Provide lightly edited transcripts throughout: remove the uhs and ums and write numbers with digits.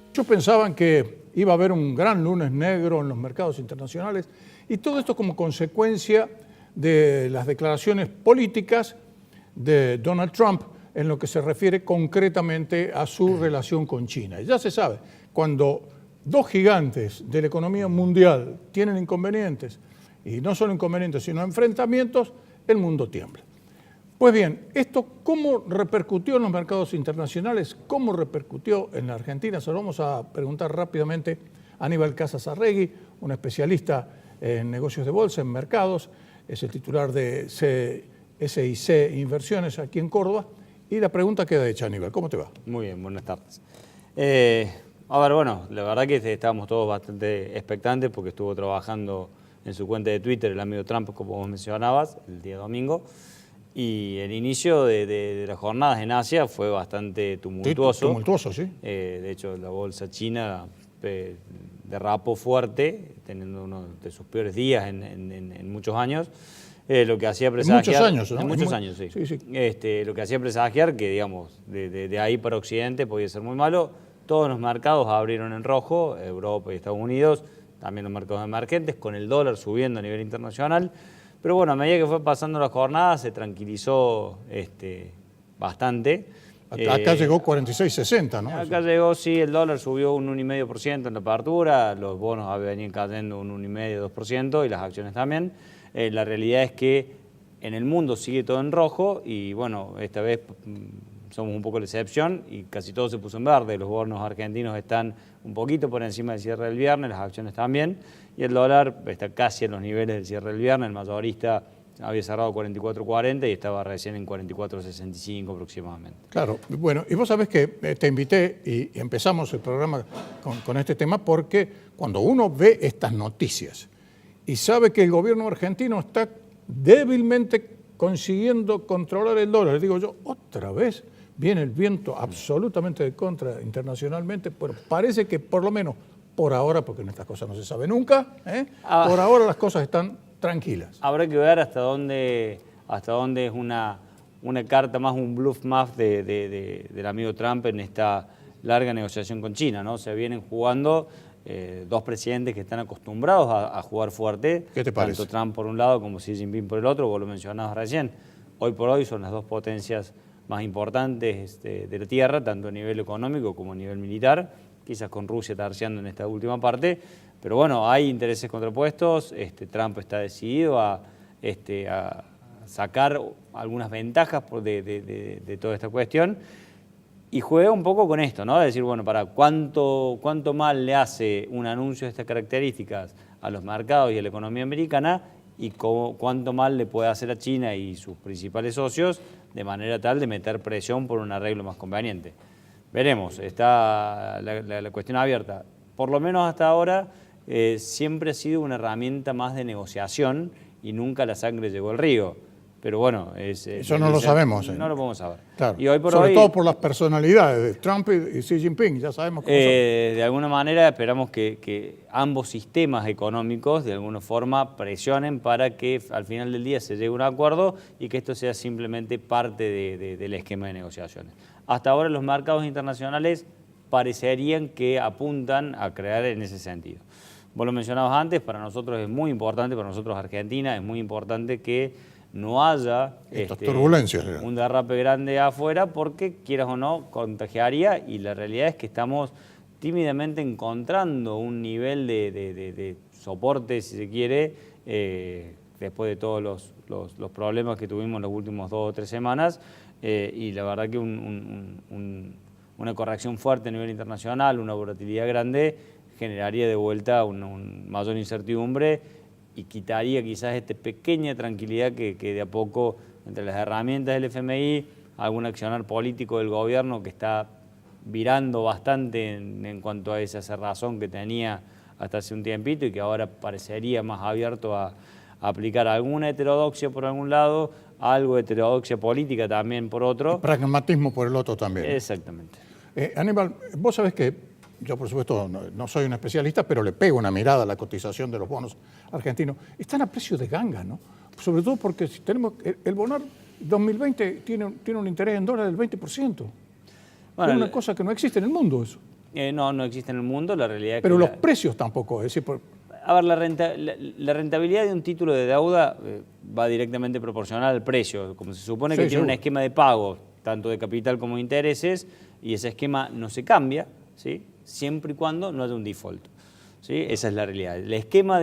Muchos pensaban que iba a haber un gran lunes negro en los mercados internacionales y todo esto como consecuencia de las declaraciones políticas de Donald Trump en lo que se refiere concretamente a su relación con China. Y ya se sabe, cuando dos gigantes de la economía mundial tienen inconvenientes, y no solo inconvenientes, sino enfrentamientos, el mundo tiembla. Pues bien, ¿esto cómo repercutió en los mercados internacionales? ¿Cómo repercutió en la Argentina? Se lo vamos a preguntar rápidamente a Aníbal Casas Arregui, un especialista en negocios de bolsa, en mercados, es el titular de SIC Inversiones aquí en Córdoba. Y la pregunta queda hecha, Aníbal. ¿Cómo te va? Muy bien, buenas tardes. A ver, bueno, la verdad que estábamos todos bastante expectantes porque estuvo trabajando en su cuenta de Twitter el amigo Trump, como vos mencionabas, el día domingo. Y el inicio de las jornadas en Asia fue bastante tumultuoso. Tumultuoso, sí. De hecho, la bolsa china derrapó fuerte, teniendo uno de sus peores días en muchos años. Lo que hacía presagiar... En muchos años, ¿no? En muchos años, sí. Sí. Lo que hacía presagiar que, digamos, de ahí para Occidente podía ser muy malo. Todos los mercados abrieron en rojo, Europa y Estados Unidos, también los mercados emergentes, con el dólar subiendo a nivel internacional. Pero bueno, a medida que fue pasando las jornadas se tranquilizó bastante. Acá llegó 46.60, ¿no? Acá llegó, sí, el dólar subió un 1,5% en la apertura, los bonos venían cayendo un 1,5%, 2% y las acciones también. La realidad es que en el mundo sigue todo en rojo y bueno, esta vez somos un poco la excepción y casi todo se puso en verde. Los bonos argentinos están un poquito por encima del cierre del viernes, las acciones también, y el dólar está casi en los niveles del cierre del viernes. El mayorista había cerrado 44.40 y estaba recién en 44.65 aproximadamente. Claro, bueno, y vos sabés que te invité y empezamos el programa con este tema porque cuando uno ve estas noticias y sabe que el gobierno argentino está débilmente consiguiendo controlar el dólar, digo yo, otra vez viene el viento absolutamente de contra internacionalmente, pero parece que por lo menos por ahora, porque en estas cosas no se sabe nunca, por ahora las cosas están tranquilas. Habrá que ver hasta dónde es una carta más, un bluff más del amigo Trump en esta larga negociación con China, ¿no? Se vienen jugando dos presidentes que están acostumbrados a jugar fuerte. ¿Qué te parece? Tanto Trump por un lado como Xi Jinping por el otro, vos lo mencionabas recién. Hoy por hoy son las dos potencias más importantes de la Tierra, tanto a nivel económico como a nivel militar, quizás con Rusia terciando en esta última parte, pero bueno, hay intereses contrapuestos. Trump está decidido a sacar algunas ventajas de toda esta cuestión y juega un poco con esto, ¿no? Es decir, bueno, para cuánto mal le hace un anuncio de estas características a los mercados y a la economía americana y cuánto mal le puede hacer a China y sus principales socios de manera tal de meter presión por un arreglo más conveniente. Veremos, está la cuestión abierta. Por lo menos hasta ahora siempre ha sido una herramienta más de negociación y nunca la sangre llegó al río. Pero bueno, eso no lo sabemos. No lo podemos saber. Claro. Y hoy por sobre hoy, todo por las personalidades de Trump y Xi Jinping, ya sabemos cómo son. De alguna manera esperamos que ambos sistemas económicos de alguna forma presionen para que al final del día se llegue a un acuerdo y que esto sea simplemente parte del esquema de negociaciones. Hasta ahora los mercados internacionales parecerían que apuntan a crear en ese sentido. Vos lo mencionabas antes, para nosotros es muy importante, para nosotros Argentina es muy importante que no haya turbulencias, un derrape grande afuera porque, quieras o no, contagiaría y la realidad es que estamos tímidamente encontrando un nivel de soporte, si se quiere, después de todos los problemas que tuvimos en las últimas 2 o 3 semanas y la verdad que una corrección fuerte a nivel internacional, una volatilidad grande, generaría de vuelta una mayor incertidumbre y quitaría quizás esta pequeña tranquilidad que de a poco, entre las herramientas del FMI, algún accionar político del gobierno que está virando bastante en cuanto a esa cerrazón que tenía hasta hace un tiempito y que ahora parecería más abierto a aplicar alguna heterodoxia por algún lado, algo de heterodoxia política también por otro. Y pragmatismo por el otro también. Exactamente. Aníbal, vos sabés que yo por supuesto no soy un especialista, pero le pego una mirada a la cotización de los bonos argentinos. Están a precio de ganga, ¿no? Sobre todo porque si tenemos el bonar 2020 tiene un interés en dólares del 20%. Bueno, es una cosa que no existe en el mundo eso. No existe en el mundo, la realidad es que... Pero los precios tampoco, es decir... A ver, la rentabilidad de un título de deuda va directamente proporcional al precio. Como se supone que tiene un esquema de pago, tanto de capital como de intereses, y ese esquema no se cambia, ¿sí? Siempre y cuando no haya un default, ¿sí? Esa es la realidad. El esquema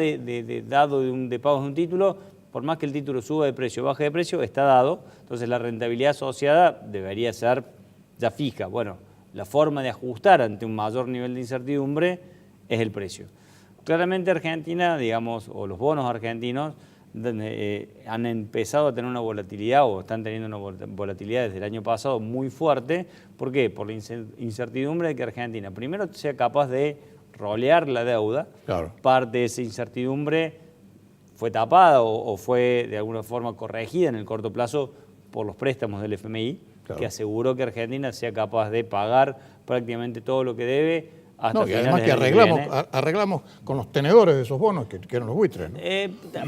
dado de pagos de un título, por más que el título suba de precio o baje de precio, está dado. Entonces la rentabilidad asociada debería ser ya fija. Bueno, la forma de ajustar ante un mayor nivel de incertidumbre es el precio. Claramente Argentina, digamos, o los bonos argentinos han empezado a tener una volatilidad o están teniendo una volatilidad desde el año pasado muy fuerte. ¿Por qué? Por la incertidumbre de que Argentina primero sea capaz de rolear la deuda. Claro. Parte de esa incertidumbre fue tapada o fue de alguna forma corregida en el corto plazo por los préstamos del FMI, claro, que aseguró que Argentina sea capaz de pagar prácticamente todo lo que debe hasta y además que arreglamos con los tenedores de esos bonos que eran los buitres, ¿no?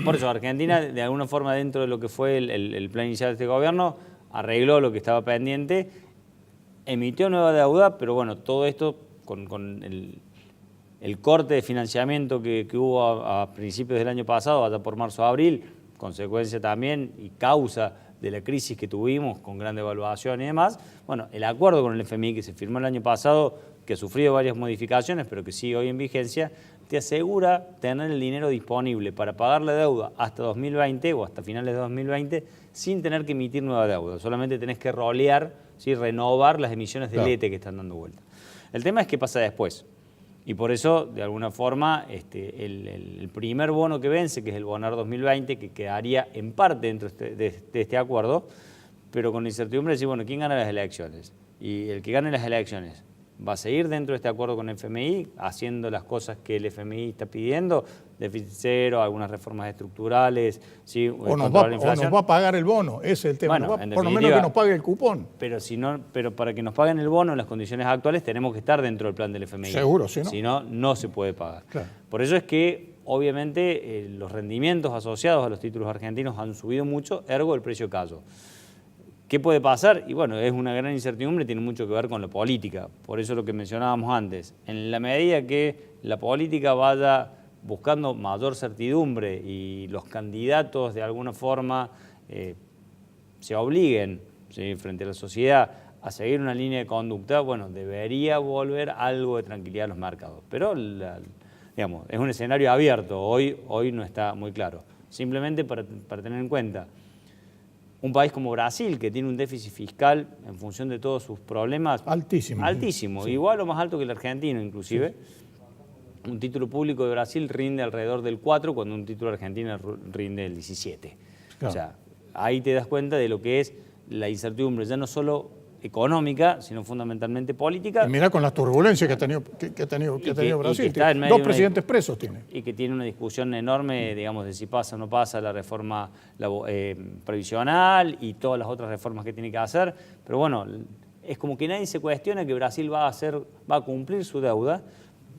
Por eso Argentina, de alguna forma, dentro de lo que fue el plan inicial de este gobierno, arregló lo que estaba pendiente, emitió nueva deuda, pero bueno, todo esto con el corte de financiamiento que hubo a principios del año pasado, hasta por marzo-abril, consecuencia también y causa de la crisis que tuvimos con gran devaluación y demás. Bueno, el acuerdo con el FMI que se firmó el año pasado, que ha sufrido varias modificaciones, pero que sigue hoy en vigencia, te asegura tener el dinero disponible para pagar la deuda hasta 2020 o hasta finales de 2020 sin tener que emitir nueva deuda. Solamente tenés que rolear, ¿sí? Renovar las emisiones de lete que están dando vuelta. El tema es qué pasa después. Y por eso, de alguna forma, el primer bono que vence, que es el Bonar 2020, que quedaría en parte dentro de este acuerdo, pero con la incertidumbre de decir, bueno, ¿quién gana las elecciones? Y el que gane las elecciones va a seguir dentro de este acuerdo con el FMI, haciendo las cosas que el FMI está pidiendo, déficit cero, algunas reformas estructurales, ¿sí? O nos va a pagar el bono, ese es el tema. Bueno, por lo menos que nos pague el cupón. Pero para que nos paguen el bono en las condiciones actuales tenemos que estar dentro del plan del FMI. Seguro, si no. Si no, no se puede pagar. Claro. Por eso es que, obviamente, los rendimientos asociados a los títulos argentinos han subido mucho, ergo el precio cayó. ¿Qué puede pasar? Y bueno, es una gran incertidumbre, tiene mucho que ver con la política. Por eso lo que mencionábamos antes. En la medida que la política vaya buscando mayor certidumbre y los candidatos de alguna forma se obliguen, ¿sí?, frente a la sociedad a seguir una línea de conducta, bueno, debería volver algo de tranquilidad a los mercados. Pero, digamos, es un escenario abierto, hoy no está muy claro. Simplemente para tener en cuenta, un país como Brasil, que tiene un déficit fiscal en función de todos sus problemas... Altísimo, sí. Igual o más alto que el argentino, inclusive. Sí. Un título público de Brasil rinde alrededor del 4, cuando un título argentino rinde el 17. Claro. O sea, ahí te das cuenta de lo que es la incertidumbre, ya no solo económica, sino fundamentalmente política. Y mira con las turbulencias que ha tenido Brasil. Dos presidentes presos tiene. Y que tiene una discusión enorme, digamos, de si pasa o no pasa la reforma previsional y todas las otras reformas que tiene que hacer. Pero bueno, es como que nadie se cuestiona que Brasil va a cumplir su deuda,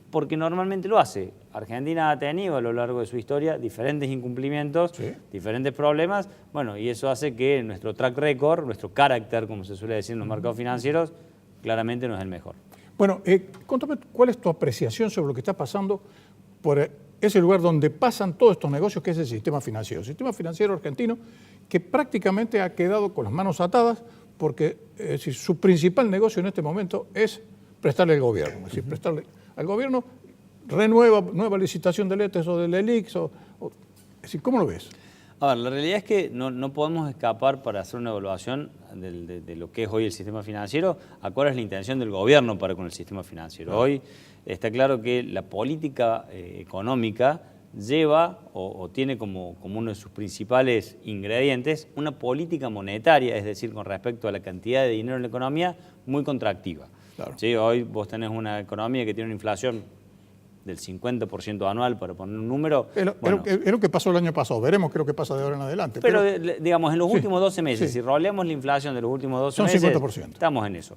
porque normalmente lo hace. Argentina ha tenido a lo largo de su historia diferentes incumplimientos, ¿sí?, diferentes problemas, bueno, y eso hace que nuestro track record, nuestro carácter, como se suele decir en los mercados financieros, claramente no es el mejor. Bueno, contame, ¿cuál es tu apreciación sobre lo que está pasando por ese lugar donde pasan todos estos negocios, que es el sistema financiero argentino, que prácticamente ha quedado con las manos atadas, porque su principal negocio en este momento es prestarle al gobierno, es decir, prestarle al gobierno, nueva licitación del ETES o del ELIX, es decir, ¿cómo lo ves? A ver, la realidad es que no podemos escapar para hacer una evaluación de lo que es hoy el sistema financiero, a cuál es la intención del gobierno para con el sistema financiero. Hoy está claro que la política económica lleva o tiene como uno de sus principales ingredientes una política monetaria, es decir, con respecto a la cantidad de dinero en la economía, muy contractiva. Claro. ¿Sí? Hoy vos tenés una economía que tiene una inflación del 50% anual, para poner un número. Es lo que pasó el año pasado, veremos qué es lo que pasa de ahora en adelante. Pero digamos, en los últimos 12 meses, si roleamos la inflación de los últimos 12 meses, 50%. Estamos en eso.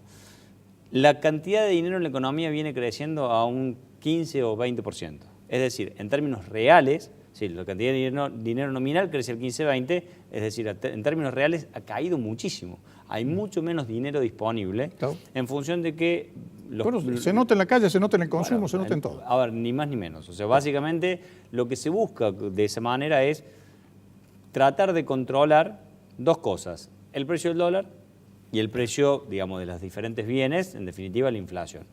La cantidad de dinero en la economía viene creciendo a un 15 o 20%. Es decir, en términos reales, sí, la cantidad de dinero nominal crece el 15-20, es decir, en términos reales ha caído muchísimo. Hay mucho menos dinero disponible en función de que... Bueno, se nota en la calle, se nota en el consumo, bueno, se nota en todo. A ver, ni más ni menos. O sea, básicamente lo que se busca de esa manera es tratar de controlar dos cosas: el precio del dólar y el precio, digamos, de los diferentes bienes, en definitiva la inflación.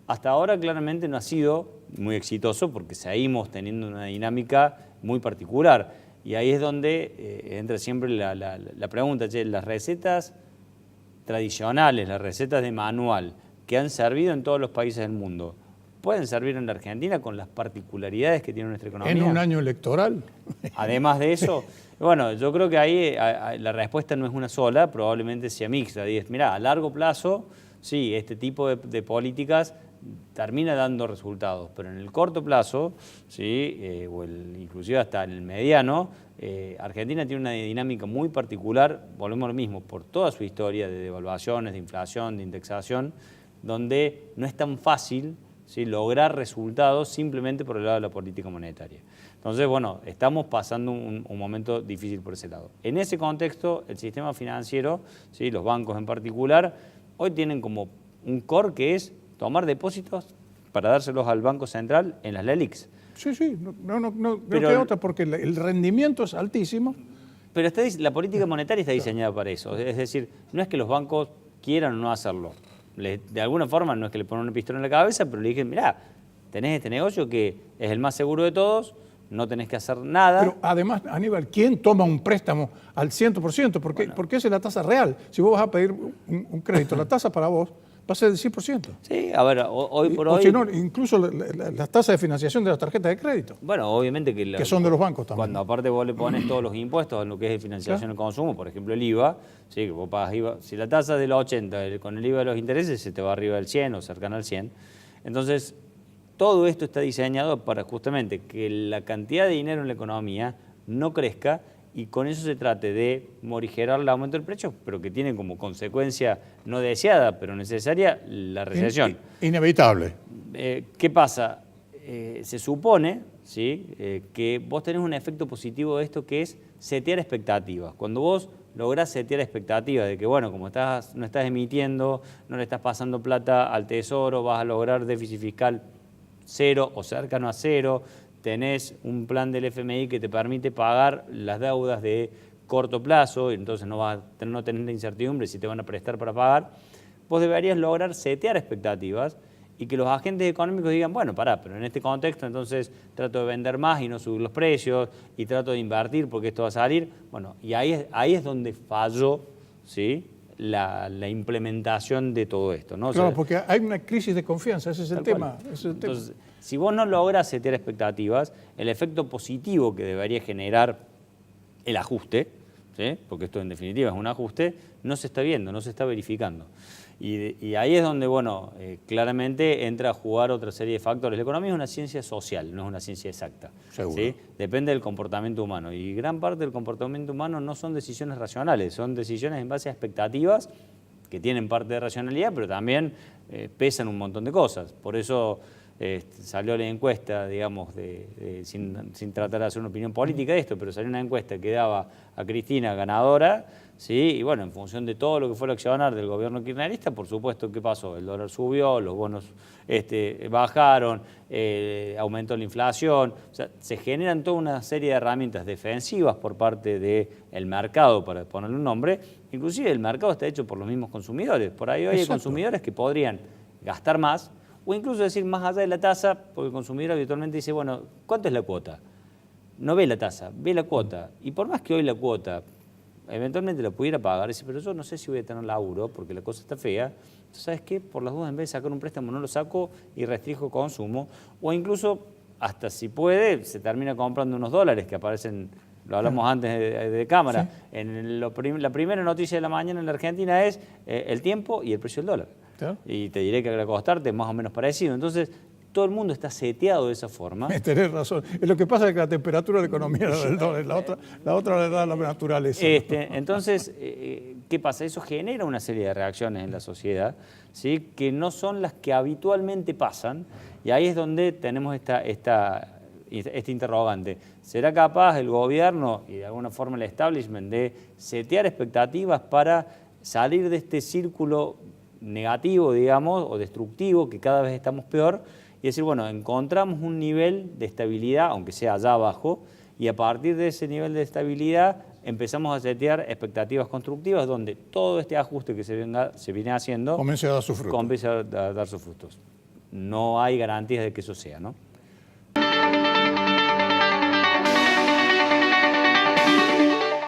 Hasta ahora claramente no ha sido muy exitoso porque seguimos teniendo una dinámica muy particular. Y ahí es donde entra siempre la pregunta, che, las recetas tradicionales, las recetas de manual que han servido en todos los países del mundo, ¿pueden servir en la Argentina con las particularidades que tiene nuestra economía? ¿En un año electoral? Además de eso, bueno, yo creo que ahí la respuesta no es una sola, probablemente sea mixta. Y mirá, a largo plazo, sí, este tipo de políticas termina dando resultados, pero en el corto plazo, sí, inclusive hasta en el mediano, Argentina tiene una dinámica muy particular, volvemos a lo mismo, por toda su historia de devaluaciones, de inflación, de indexación, donde no es tan fácil, ¿sí?, lograr resultados simplemente por el lado de la política monetaria. Entonces, bueno, estamos pasando un momento difícil por ese lado. En ese contexto, el sistema financiero, ¿sí?, los bancos en particular, hoy tienen como un core que es tomar depósitos para dárselos al Banco Central en las LELIQs. Sí, no queda otra, porque el rendimiento es altísimo. Pero la política monetaria está diseñada para eso. Es decir, no es que los bancos quieran o no hacerlo. De alguna forma no es que le ponen una pistola en la cabeza, pero le dije, mirá, tenés este negocio que es el más seguro de todos, no tenés que hacer nada. Pero además, Aníbal, ¿quién toma un préstamo al 100%? Porque esa es la tasa real. Si vos vas a pedir un crédito, la tasa para vos va a ser del 100%. Sí, a ver, hoy por hoy... O si no, incluso las tasas de financiación de las tarjetas de crédito. Bueno, obviamente que son de los bancos también. Cuando aparte vos le pones todos los impuestos en lo que es financiación al consumo, por ejemplo el IVA, ¿sí?, que vos pagas IVA, si la tasa es de los 80, con el IVA de los intereses se te va arriba del 100 o cercano al 100. Entonces, todo esto está diseñado para justamente que la cantidad de dinero en la economía no crezca y con eso se trate de morigerar el aumento del precio, pero que tiene como consecuencia no deseada, pero necesaria, la recesión. Inevitable. ¿Qué pasa? Se supone, ¿sí?, que vos tenés un efecto positivo de esto, que es setear expectativas. Cuando vos lográs setear expectativas de que, bueno, como no estás emitiendo, no le estás pasando plata al tesoro, vas a lograr déficit fiscal cero o cercano a cero, tenés un plan del FMI que te permite pagar las deudas de corto plazo, entonces no tenés la incertidumbre si te van a prestar para pagar, vos deberías lograr setear expectativas y que los agentes económicos digan, bueno, pará, pero en este contexto entonces trato de vender más y no subir los precios, y trato de invertir porque esto va a salir. Bueno, y ahí es donde falló, ¿sí?, la implementación de todo esto, ¿no? Claro, o sea, porque hay una crisis de confianza, ese es el tema. Entonces, si vos no lográs setear expectativas, el efecto positivo que debería generar el ajuste, ¿sí?, porque esto en definitiva es un ajuste, no se está viendo, no se está verificando. Y ahí es donde, bueno, claramente entra a jugar otra serie de factores. La economía es una ciencia social, no es una ciencia exacta. Seguro. ¿Sí? Depende del comportamiento humano. Y gran parte del comportamiento humano no son decisiones racionales, son decisiones en base a expectativas que tienen parte de racionalidad, pero también pesan un montón de cosas. Por eso salió la encuesta, digamos, sin tratar de hacer una opinión política de esto, pero salió una encuesta que daba a Cristina ganadora, ¿sí? Y bueno, en función de todo lo que fue el accionar del gobierno kirchnerista, por supuesto, ¿qué pasó? El dólar subió, los bonos bajaron, aumentó la inflación, o sea, se generan toda una serie de herramientas defensivas por parte del mercado, para ponerle un nombre. Inclusive el mercado está hecho por los mismos consumidores. Por ahí hoy hay consumidores que podrían gastar más, o incluso decir más allá de la tasa, porque el consumidor habitualmente dice, bueno, ¿cuánto es la cuota? No ve la tasa, ve la cuota. Y por más que hoy la cuota eventualmente la pudiera pagar, dice, pero yo no sé si voy a tener laburo porque la cosa está fea, entonces, ¿sabes qué? Por las dudas, en vez de sacar un préstamo, no lo saco y restringo consumo, o incluso, hasta si puede, se termina comprando unos dólares que aparecen, lo hablamos antes de cámara, sí. La primera noticia de la mañana en la Argentina es el tiempo y el precio del dólar. ¿Sí? Y te diré que al costarte es más o menos parecido. Entonces, todo el mundo está seteado de esa forma. Tenés razón. Lo que pasa es que la temperatura de la economía es del dólar, la otra le da la naturaleza. Entonces, ¿qué pasa? Eso genera una serie de reacciones en la sociedad, ¿sí? Que no son las que habitualmente pasan, y ahí es donde tenemos este interrogante. ¿Será capaz el gobierno y de alguna forma el establishment de setear expectativas para salir de este círculo negativo, digamos, o destructivo, que cada vez estamos peor, y decir, bueno, encontramos un nivel de estabilidad, aunque sea allá abajo, y a partir de ese nivel de estabilidad empezamos a setear expectativas constructivas donde todo este ajuste que se viene haciendo comience a dar sus frutos. comience a dar sus frutos. No hay garantías de que eso sea, ¿no?